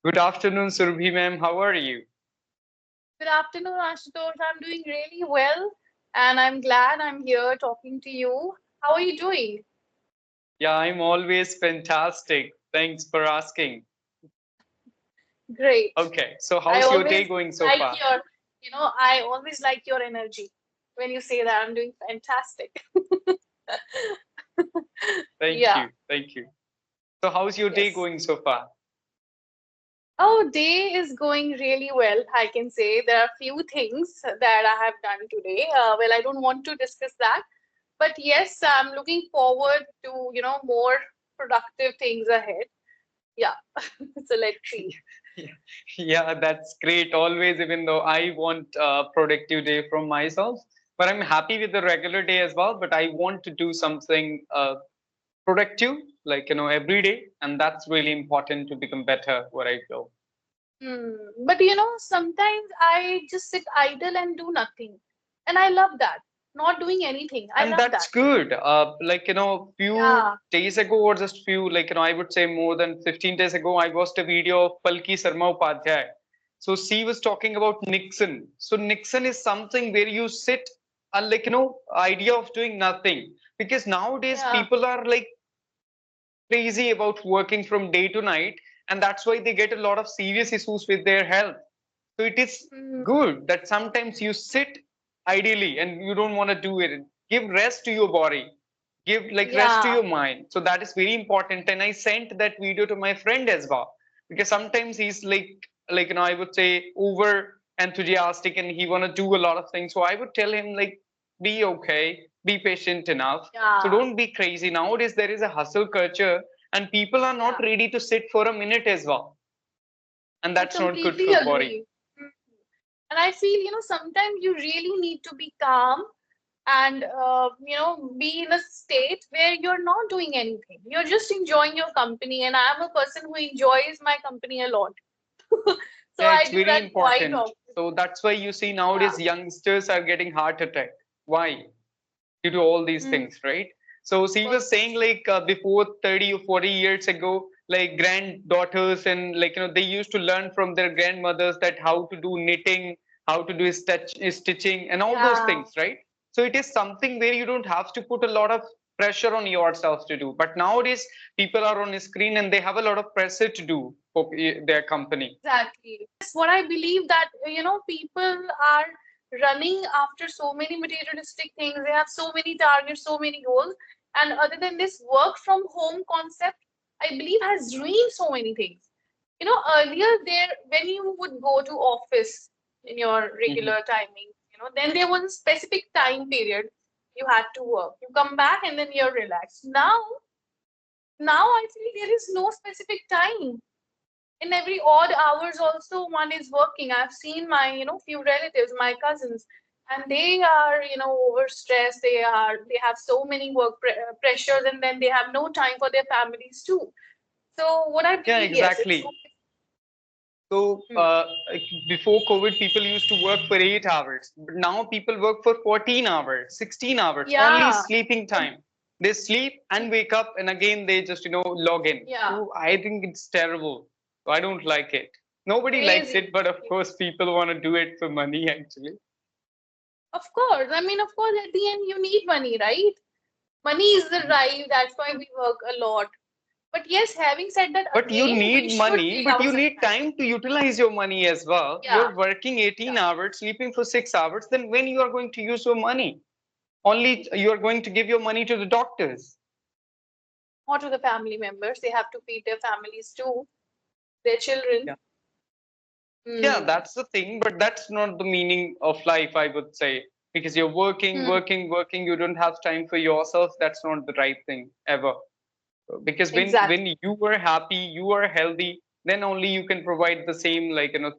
Good afternoon, Surbhi ma'am. How are you? Good afternoon, Ashutosh. I'm doing really well, and I'm glad I'm here talking to you. How are you doing? Yeah, I'm always fantastic. Thanks for asking. Great. Okay, so I how's your day always going so like far? I always like your energy when you say that I'm doing fantastic. Thank Yeah, you. Thank you. So how's your day yes. going so far? Oh, day is going really well, I can say. There are few things that I have done today. Well, I don't want to discuss that, but yes, I'm looking forward to, more productive things ahead. Yeah. So let's see. Yeah, yeah, that's great. Always, even though I want a productive day from myself, but I'm happy with the regular day as well. But I want to do something productive, every day, and that's really important to become better. What I feel. Hmm. But sometimes I just sit idle and do nothing. And I love that. Not doing anything. I And love that's that. good. Few Yeah. days ago, or just few, I would say more than 15 days ago, I watched a video of Palki Sarma Upadhyay. So she was talking about Nixon. So Nixon is something where you sit, idea of doing nothing. Because nowadays Yeah. people are like crazy about working from day to night, and that's why they get a lot of serious issues with their health. So it is Hmm. good that sometimes you sit ideally and you don't want to do it. Give rest to your body, give like rest to Yeah. your mind. So that is very important. And I sent that video to my friend as well, because sometimes he's I would say over enthusiastic and he want to do a lot of things. So I would tell him like, be okay, be patient enough. So Yeah. don't be crazy. Nowadays there is a hustle culture and people are not Yeah. ready to sit for a minute as well, and I that's not good completely for the body. agree. Hmm. And I feel, sometimes you really need to be calm and, be in a state where you're not doing anything. You're just enjoying your company. And I'm a person who enjoys my company a lot. So Yeah, I it's do very that quite important. often. So that's why you see Yeah. nowadays youngsters are getting heart attack. Why? Due to all these Hmm. things, right? So she was Also saying before 30 or 40 years ago, like granddaughters and they used to learn from their grandmothers that how to do knitting, how to do stitching and all those yeah. things, right? So it is something where you don't have to put a lot of pressure on yourself to do. But nowadays people are on a screen and they have a lot of pressure to do for their company. Exactly. Yes, what I believe that, people are running after so many materialistic things. They have so many targets, so many goals. And other than this, work from home concept, I believe has ruined so many things. Earlier there, when you would go to office in your Mhm. regular timing, then there was a specific time period you had to work. You come back and then you're relaxed. Now I feel there is no specific time. In every odd hours also one is working. I've seen my few relatives, my cousins, and they are overstressed. They have so many pressures, and then they have no time for their families too. So what I Yeah, believe, yes, it's exactly. So hmm, before COVID, people used to work for 8 hours, but now people work for 14 hours, 16 hours, only yeah. sleeping Com- time. They sleep and wake up, and again they just log in. yeah, So I think it's terrible. So I don't like it. Nobody likes crazy. it, but of course people want to do it for money actually. Of course, I mean, of course, at the end you need money, right? Money is the Mhm. drive. That's why we work a lot. But yes, having said that, But you again, we need should money, give but you ourselves need time. time to utilize your money as well. Yeah, You're working yeah. 18 hours, sleeping for 6 hours, then when you are going to use your money? Only you are going to give your money to the doctors. Or to the family members. They have to feed their families too, their children. Yeah. Yeah, Hmm. that's the thing, but that's not the meaning of life, I would say. Because you're working, Hmm. working, working, you don't have time for yourself. That's not the right thing ever. Because when Exactly. you are happy, you are healthy, then only you can provide the same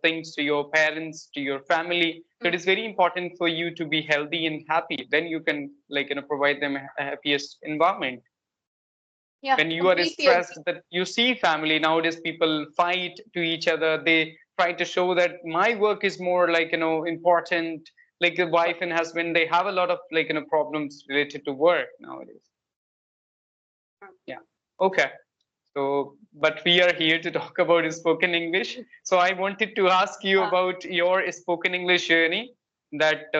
things to your parents, to your family. So Hmm. it is very important for you to be healthy and happy. Then you can provide them a happiest environment. Yeah, When you are completely agree. stressed, that you see family nowadays people fight to each other, they try to show that my work is more important, like the wife and husband, they have a lot of problems related to work nowadays. Yeah. Okay. So, but we are here to talk about spoken English. So, I wanted to ask you Uh, about your spoken English journey. That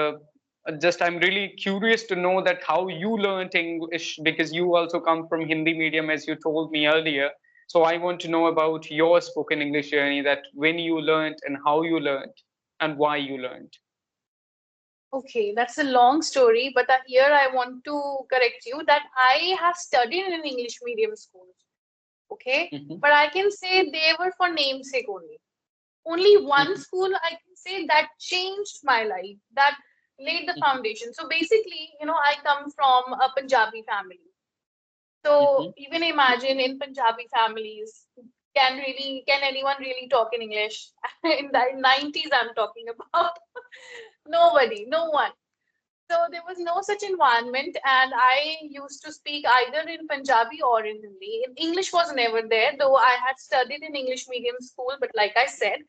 just I'm really curious to know that how you learned English, because you also come from Hindi medium, as you told me earlier. So, I want to know about your spoken English journey. That when you learned and how you learned and why you learned. okay, that's a long story, but here I want to correct you that I have studied in an English medium school. Okay, Hmm. but I can say they were for namesake only. Only one school I can say that changed my life, that laid the foundation. So basically, I come from a Punjabi family. So Hmm. you can imagine in Punjabi families, can anyone really talk in English? In the 90s, I'm talking about. Nobody, no one. So there was no such environment, and I used to speak either in Punjabi or in Hindi. English was never there, though I had studied in English medium school, but like I said,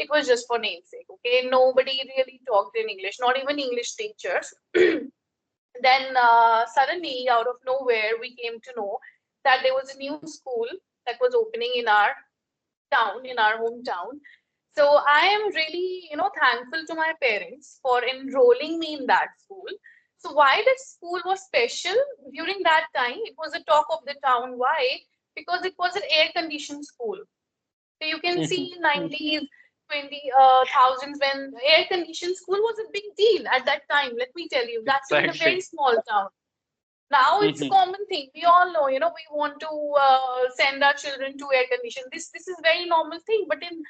it was just for namesake. Okay, nobody really talked in English, not even English teachers. Then suddenly, out of nowhere, we came to know that there was a new school that was opening in our town, in our hometown. So I am really, thankful to my parents for enrolling me in that school. So why that school was special during that time? It was a talk of the town. Why? Because it was an air-conditioned school. So you can Hmm. see 90s, 20 thousands when air-conditioned school was a big deal at that time. Let me tell you, that too in a very Exactly. small town. Now it's a Hmm. common thing. We all know, we want to send our children to air condition. This is very normal thing. But in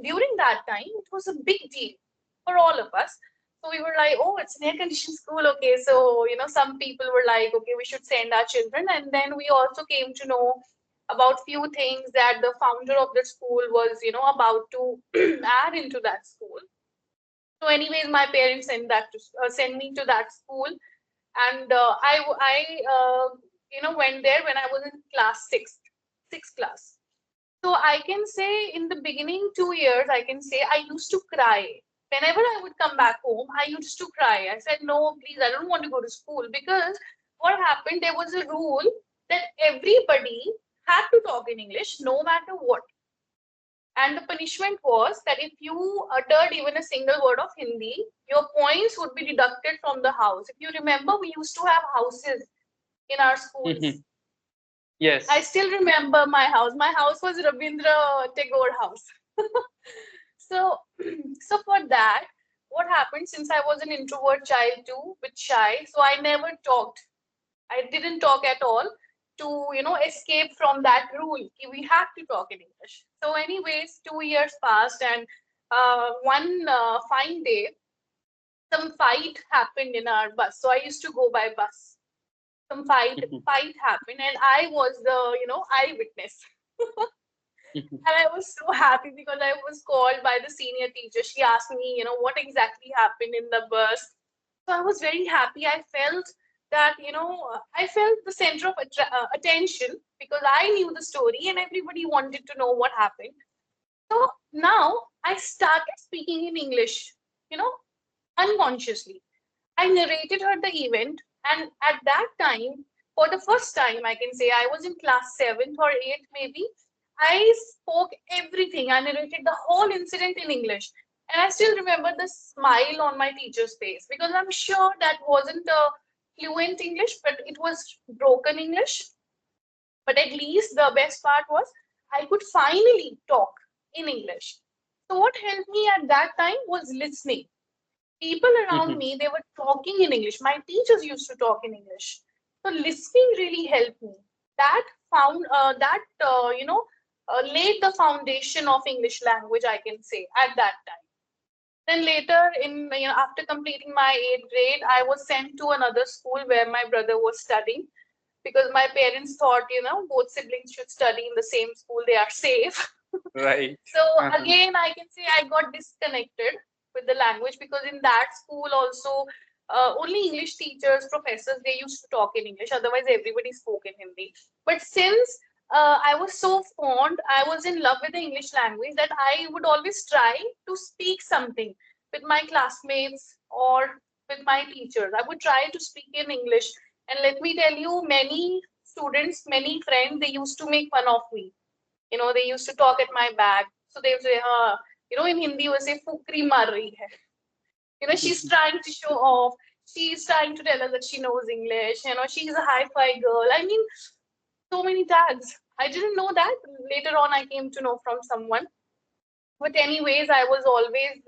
during that time, it was a big deal for all of us. So we were like, oh, it's an air conditioned school. Okay, so some people were like, okay, we should send our children. And then we also came to know about few things that the founder of the school was, about to add into that school. So, anyways, my parents send me to that school, and I went there when I was in class sixth class. So I can say in the beginning 2 years, I can say I used to cry. Whenever I would come back home, I used to cry. I said, no, please, I don't want to go to school because what happened, there was a rule that everybody had to talk in English no matter what. And the punishment was that if you uttered even a single word of Hindi, your points would be deducted from the house. If you remember, we used to have houses in our schools. Hmm. I Yes. still remember my house. My house was Rabindra Tagore house. So, so for that, what happened since I was an introvert child too, bit shy, so I never talked. I didn't talk at all to escape from that rule. We have to talk in English. So, anyways, 2 years passed, and one fine day, some fight happened in our bus. So I used to go by bus. Some fight happened, and I was the eyewitness. And I was so happy because I was called by the senior teacher. She asked me, what exactly happened in the bus. So I was very happy. I felt that, I felt the center of attention because I knew the story and everybody wanted to know what happened. So now I started speaking in English, you know, unconsciously. I narrated her the event, and at that time, for the first time, I can say I was in class seventh or eighth, maybe. I spoke everything. I narrated the whole incident in English. And I still remember the smile on my teacher's face because I'm sure that wasn't a fluent English, but it was broken English. But at least the best part was I could finally talk in English. So, what helped me at that time was listening. People around me, they were talking in English. My teachers used to talk in English. So listening really helped me. That found that laid the foundation of English language, I can say, at that time. Then later, in after completing my eighth grade, I was sent to another school where my brother was studying because my parents thought both siblings should study in the same school. They are safe. Right. So Uh-huh. again, I can say I got disconnected with the language because in that school also only English teachers, professors, they used to talk in English. Otherwise, everybody spoke in Hindi. But since I was so fond, I was in love with the English language that I would always try to speak something with my classmates or with my teachers. I would try to speak in English. And let me tell you, many students, many friends, they used to make fun of me. They used to talk at my back. So they would say, in Hindi, we say, Fukri mar rahi hai. She's trying to show off. She's trying to tell us that she knows English. She's a hi-fi girl. I mean, so many tags. I didn't know that. Later on, I came to know from someone. But anyways, I was always,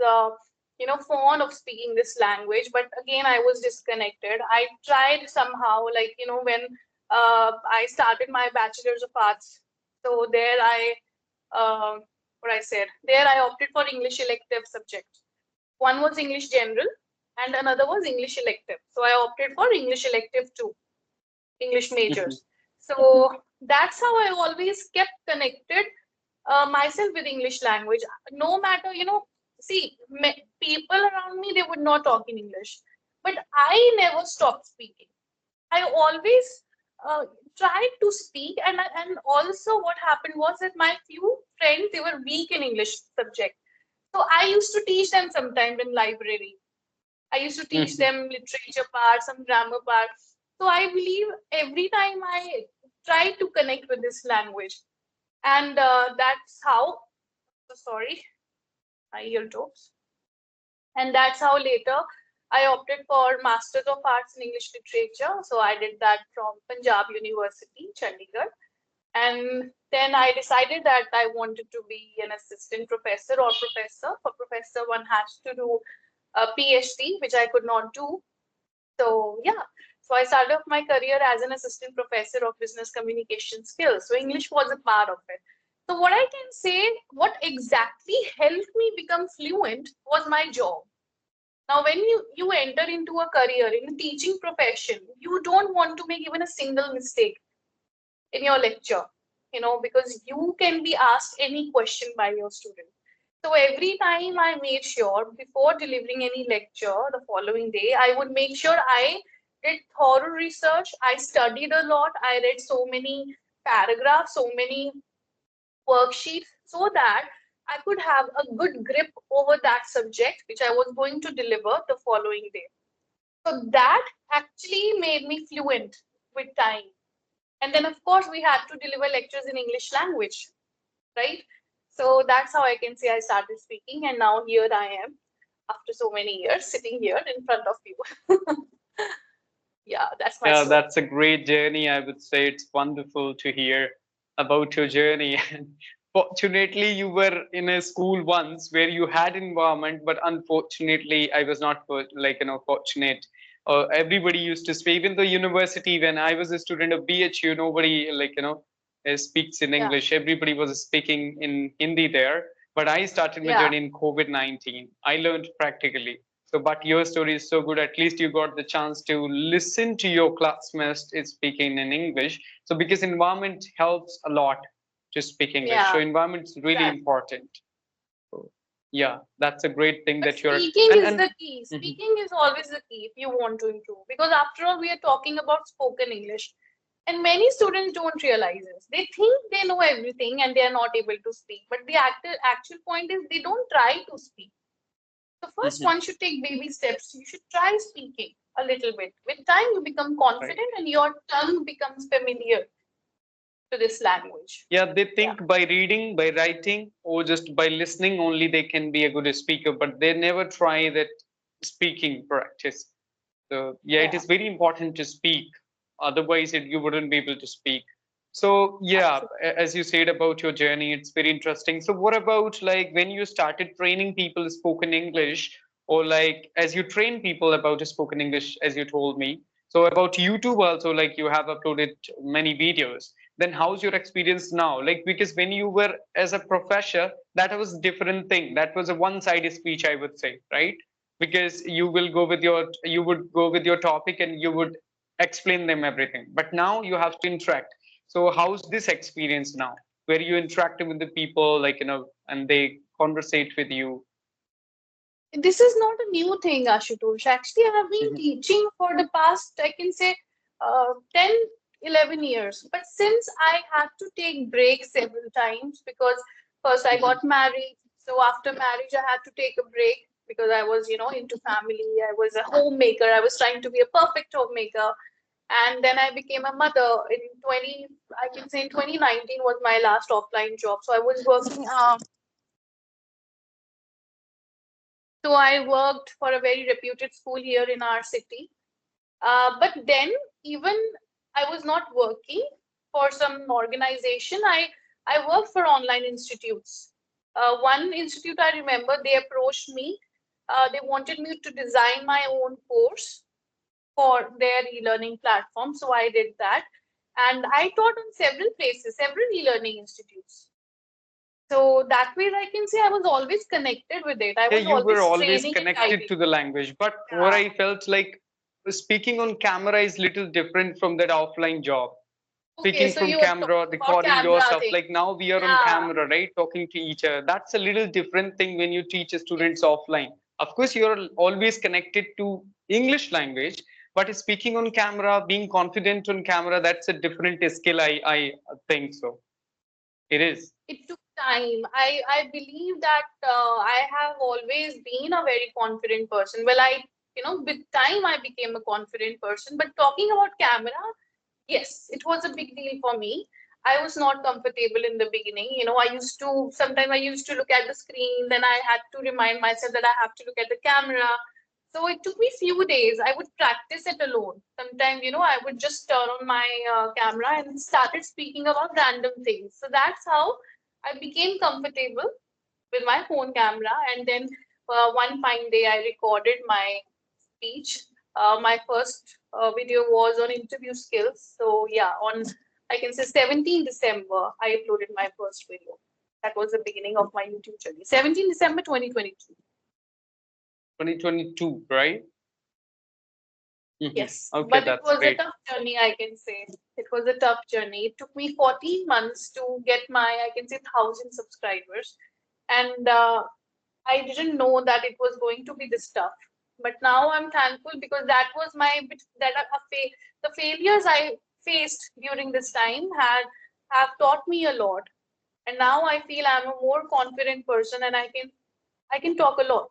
fond of speaking this language. But again, I was disconnected. I tried somehow, like, when I started my Bachelor's of Arts. So there what I said, there I opted for English elective subject. One was English general and another was English elective. So I opted for English elective too, English majors. So that's how I always kept connected myself with English language. No matter, see, people around me, they would not talk in English, but I never stopped speaking. I always tried to speak, and also what happened was that my few friends, they were weak in English subject. So I used to teach them sometime in library. I used to teach them literature part, some grammar part. So I believe every time I try to connect with this language, and that's how. So sorry, my eardrops. And that's how later I opted for Masters of Arts in English Literature. So I did that from Punjab University, Chandigarh. And then I decided that I wanted to be an assistant professor or professor. For professor, one has to do a PhD, which I could not do. So yeah, so I started off my career as an assistant professor of business communication skills. So English was a part of it. So what I can say, what exactly helped me become fluent was my job. Now, when you enter into a career in a teaching profession, you don't want to make even a single mistake in your lecture, because you can be asked any question by your student. So every time I made sure before delivering any lecture the following day, I would make sure I did thorough research. I studied a lot. I read so many paragraphs, so many worksheets, so that I could have a good grip over that subject which I was going to deliver the following day. So that actually made me fluent with time. And then, of course, we had to deliver lectures in English language, right? So that's how I can say I started speaking. And now here I am after so many years sitting here in front of you. Yeah, that's my Yeah, story. that's a great journey. I would say it's wonderful to hear about your journey. And fortunately, you were in a school once where you had environment, but unfortunately, I was not fortunate. Everybody used to speak. Even the university, when I was a student of BHU, nobody speaks in Yeah, English. Everybody was speaking in Hindi there. But I started my yeah. journey in COVID-19. I learned practically. So, but your story is so good. At least you got the chance to listen to your classmates speaking in English. So, because environment helps a lot to speak English. So, Yeah, environment is really exactly. important. So, yeah, that's a great thing But that you're speaking is and the key. mhm, Speaking is always the key if you want to improve. Because after all, we are talking about spoken English. And many students don't realize this. They think they know everything and they are not able to speak. But the actual point is they don't try to speak. So first, mhm, one should take baby steps. You should try speaking a little bit. With time, you become right. confident and your tongue becomes familiar to this language. Yeah, they Yeah, think by reading, by writing, or just by listening only they can be a good speaker, but they never try that speaking practice. So yeah, it yeah, is very important to speak. Otherwise, you wouldn't be able to speak. So yeah, absolutely. as you said about your journey, it's very interesting. So what about like when you started training people spoken English, or like as you train people about spoken English, as you told me. So about YouTube also, like you have uploaded many videos. Then how's your experience now? Like because when you were as a professor, that was a different thing. That was a one-sided speech, I would say, right? Because you would go with your topic and you would explain them everything, but now you have to interact. So how's this experience now where you interact with the people, like and they conversate with you? This is not a new thing, Ashutosh. Actually, I have been Mhm, teaching for the past, I can say, 10, 11 years. But since I had to take breaks several times because first I mhm, got married. So after marriage, I had to take a break because I was, into family. I was a homemaker. I was trying to be a perfect homemaker. And then I became a mother in 20, I can say in 2019 was my last offline job. So I was working, so I worked for a very reputed school here in our city. But then even I was not working for some organization. I worked for online institutes. One institute I remember, they approached me. They wanted me to design my own course for their e-learning platform. So I did that. And I taught on several places, several e-learning institutes. So that way I can say I was always connected with it. I Yeah, was you were always always training and connected guiding. to the language. But what Yeah. I felt like speaking on camera is little different from that offline job. Okay, Speaking so from you were camera, talking about recording camera yourself. thing. Like now we are on Yeah. camera, right? Talking to each other. That's a little different thing when you teach students Yes. offline. Of course, you're always connected to English language, but speaking on camera, being confident on camera, that's a different skill. I think so. It is. It took time. I believe that I have always been a very confident person. Well, with time I became a confident person. But talking about camera, yes, it was a big deal for me. I was not comfortable in the beginning. Sometimes I used to look at the screen, then I had to remind myself that I have to look at the camera. So it took me few days. I would practice it alone. Sometimes, I would just turn on my camera and started speaking about random things. So that's how I became comfortable with my phone camera. And then one fine day, I recorded my speech. My first video was on interview skills. So yeah, on I can say 17 December, I uploaded my first video. That was the beginning of my YouTube journey. 17 December 2022. 2022, right? Yes, Okay, but it that's was a great. tough journey, I can say. It was a tough journey. It took me 14 months to get my, I can say, 1,000 subscribers. And I didn't know that it was going to be this tough. But now I'm thankful because that was the failures I faced during this time have taught me a lot. And now I feel I'm a more confident person and I can talk a lot.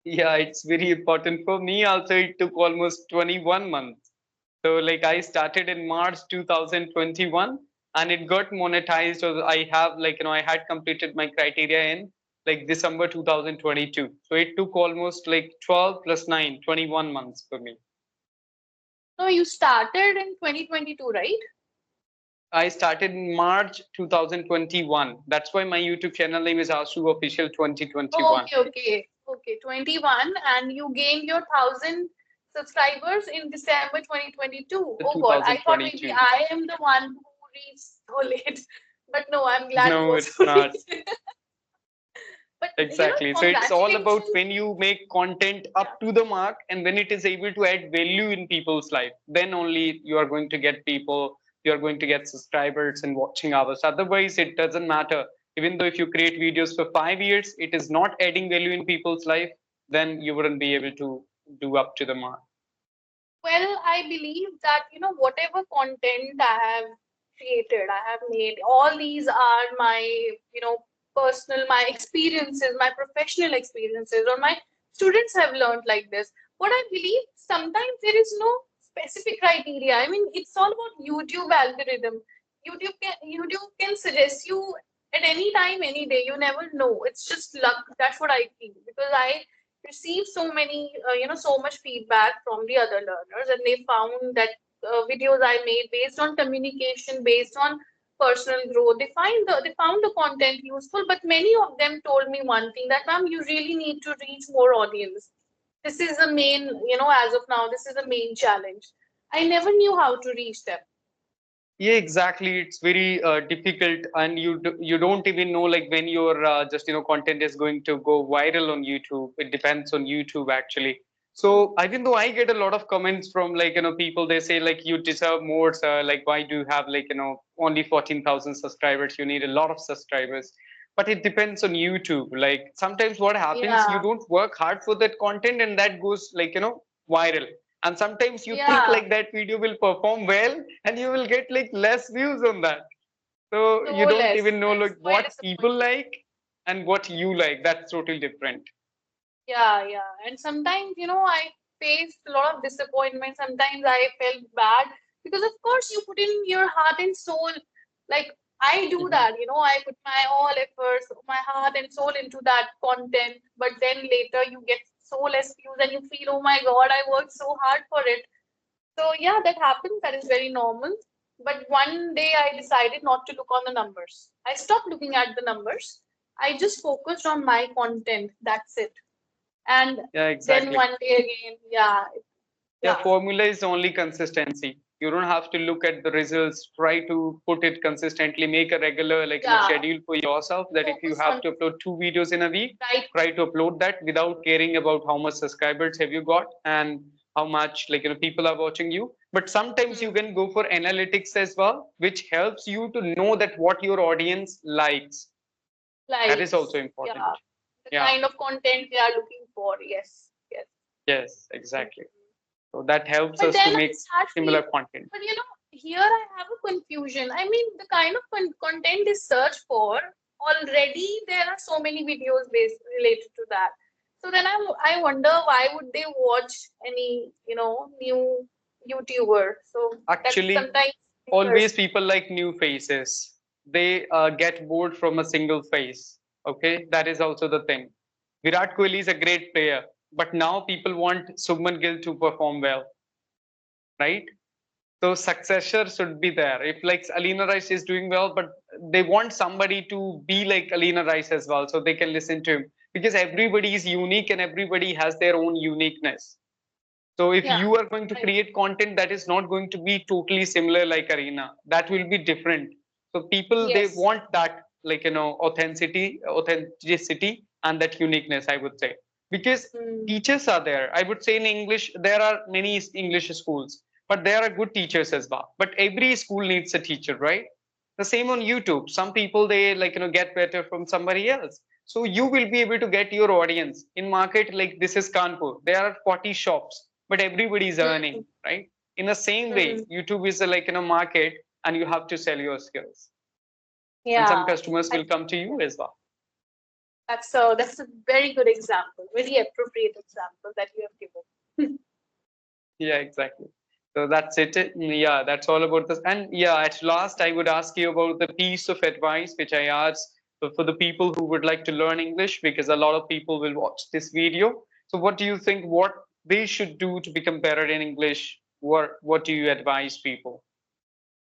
Yeah, it's very important for me. Also, it took almost 21 months. So, like, I started in March 2021 and it got monetized. So, I have, like, I had completed my criteria in like December 2022. So, it took almost like 12 plus 9, 21 months for me. No, you started in 2022, right? I started in March 2021. That's why my YouTube channel name is Ashu Official Oh, 2021. okay. 21, and you gained your 1,000 subscribers in December 2022. The Oh God, I thought maybe 2022. I am the one who reached so late. But no, I'm glad you No, also it's not. reached. But Exactly. So it's all about congratulations. when you make content Yeah. up to the mark and when it is able to add value in people's life, then only you are going to get people, you are going to get subscribers and watching hours. Otherwise, it doesn't matter. Even though if you create videos for 5 years, it is not adding value in people's life, then you wouldn't be able to do up to the mark. Well, I believe that, whatever content I have created, I have made, all these are my, personal, my experiences, my professional experiences, or my students have learned like this. What I believe, sometimes there is no specific criteria. I mean, it's all about YouTube algorithm. YouTube can suggest you at any time, any day. You never know. It's just luck. That's what I feel because I received so much feedback from the other learners, and they found that videos I made based on communication, based on personal growth, they found the content useful. But many of them told me one thing, that ma'am, you really need to reach more audience. This is the main, as of now, this is the main challenge. I never knew how to reach them. Yeah, exactly. It's very difficult, and you don't even know like when your just content is going to go viral on YouTube. It depends on YouTube actually. So even though I get a lot of comments from like people, they say like you deserve more. Sir. Like why do you have like only 14,000 subscribers? You need a lot of subscribers. But it depends on YouTube. Like sometimes what happens, you Yeah, don't work hard for that content, and that goes like viral. And sometimes you think yeah. like that video will perform well and you will get like less views on that, so So you don't less. even know That's like quite what people disappointing. like and what you like. That's totally different. Yeah. And sometimes, I faced a lot of disappointment. Sometimes I felt bad because, of course, you put in your heart and soul. Like I do Mhm. that, I put my all efforts, my heart and soul into that content. But then later you get so less views and you feel, oh my God, I worked so hard for it. So yeah, that happens. That is very normal. But one day I decided not to look on the numbers. I stopped looking at the numbers. I just focused on my content. That's it. And Yeah, then exactly. one day again, yeah, Yeah, yeah, formula is only consistency. You don't have to look at the results. Try to put it consistently. Make a regular, yeah. schedule for yourself that if you Focus have on to upload 2 videos in a week, right. try to upload that without caring about how much subscribers have you got and how much, people are watching you. But sometimes you Hmm. can go for analytics as well, which helps you to know that what your audience likes. That is also Likes. important. Yeah. The Yeah. kind of content they are looking for. Yes. Yes. Yes, exactly. So that helps But us to then I make start similar feeling, content. but here I have a confusion. I mean, the kind of content they search for, already there are so many videos based related to that. So then I wonder why would they watch any, new YouTuber? So that's Actually, sometimes always interesting. people like new faces. They get bored from a single face. Okay, that is also the thing. Virat Kohli is a great player, but now people want Subman Gill to perform well, right? So successor should be there. If like Alina Rice is doing well, but they want somebody to be like Alina Rice as well, so they can listen to him because everybody is unique and everybody has their own uniqueness. So if Yeah. you are going to Right. create content that is not going to be totally similar like Arena, that will be different. So people they Yes. want that authenticity and that uniqueness, I would say. Because Hmm. teachers are there. I would say in English, there are many English schools, but there are good teachers as well. But every school needs a teacher, right? The same on YouTube. Some people they get better from somebody else. So you will be able to get your audience in market like this is Kanpur. There are 40 shops but everybody is Hmm. earning, right? In the same Hmm. way, YouTube is a, market, and you have to sell your skills, and some Yeah. customers I will think come to you yeah. as well. That's a very good example, very appropriate example that you have given. Yeah, exactly. So that's it. Yeah, that's all about this. And yeah, at last, I would ask you about the piece of advice which I asked for the people who would like to learn English, because a lot of people will watch this video. So, what do you think? What they should do to become better in English? What do you advise people?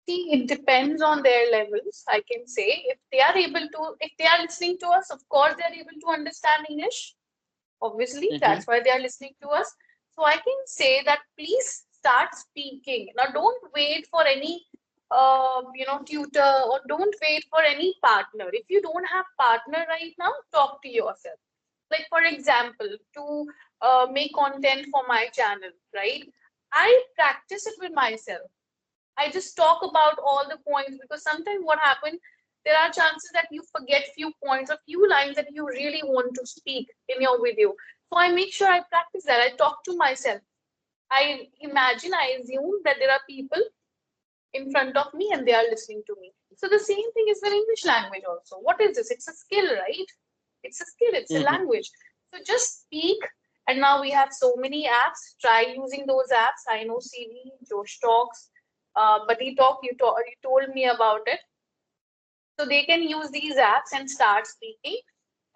See, it depends on their levels, I can say. If they are listening to us, of course, they are able to understand English. Obviously, Mm-hmm. that's why they are listening to us. So I can say that please start speaking. Now, don't wait for any, tutor, or don't wait for any partner. If you don't have partner right now, talk to yourself. Like for example, to make content for my channel, right? I practice it with myself. I just talk about all the points because sometimes what happens, there are chances that you forget few points or few lines that you really want to speak in your video. So I make sure I practice that. I talk to myself. I assume that there are people in front of me and they are listening to me. So the same thing is with English language also. What is this? It's a skill, right? It's a skill, it's a Mm-hmm. language. So just speak. And now we have so many apps. Try using those apps. I know CV, Josh Talks, Buddy Talk, you told me about it. So they can use these apps and start speaking.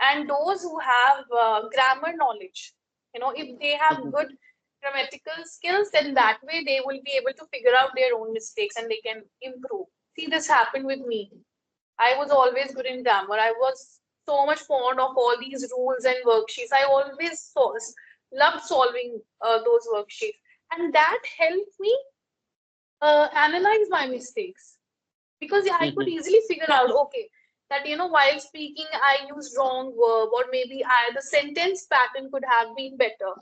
And those who have grammar knowledge, if they have Mm-hmm. good grammatical skills, then that way they will be able to figure out their own mistakes and they can improve. See, this happened with me. I was always good in grammar. I was so much fond of all these rules and worksheets. I always loved solving those worksheets. And that helped me analyze my mistakes because yeah, I could Mm-hmm. easily figure out, okay, that while speaking I used wrong verb, or maybe the sentence pattern could have been better.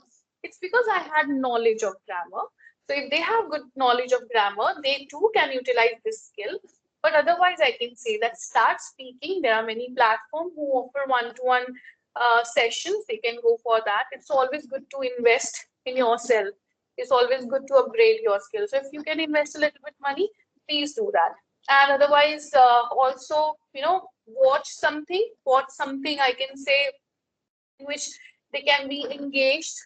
It's because I had knowledge of grammar. So if they have good knowledge of grammar, they too can utilize this skill. But otherwise, I can say that start speaking. There are many platforms who offer one-to-one sessions. They can go for that. It's always good to invest in yourself. It's always good to upgrade your skills. So if you can invest a little bit money, please do that. And otherwise, also, watch something I can say in which they can be engaged,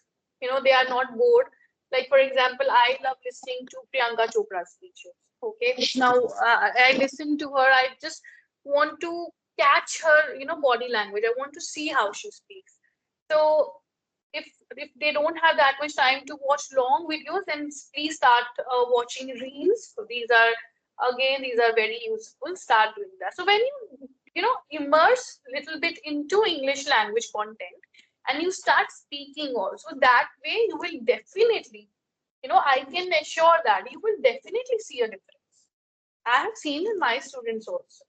they are not bored. Like for example, I love listening to Priyanka Chopra's speeches. Okay, now I listen to her. I just want to catch her, body language. I want to see how she speaks. So if they don't have that much time to watch long videos, then please start watching reels. So these are very useful. Start doing that. So when immerse little bit into English language content and you start speaking also, that way you will definitely, I can assure that you will definitely see a difference. I have seen in my students also,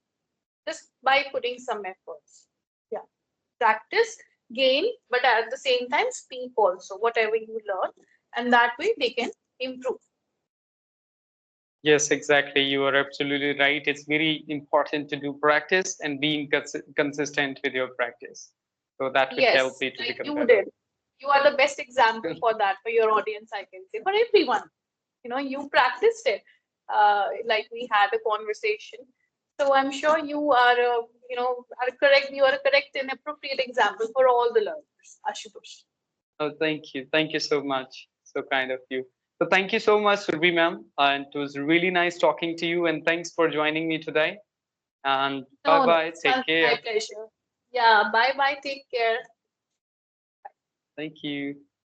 just by putting some efforts. Yeah, practice, gain, but at the same time speak also whatever you learn, and that way they can improve. Yes, exactly. You are absolutely right. It's very important to do practice and being consistent with your practice. So that would help Yes, you to like become you better. did. You are the best example for that, for your audience, I can say, for everyone. You practiced it. Like we had a conversation. So I'm sure you are, are correct. You are a correct and appropriate example for all the learners, Ashutosh. Oh, thank you. Thank you so much. So kind of you. So thank you so much, Surbhi ma'am. And it was really nice talking to you. And thanks for joining me today. And bye No, bye. it's Take my care. pleasure. Yeah, bye bye. Take care. Thank you.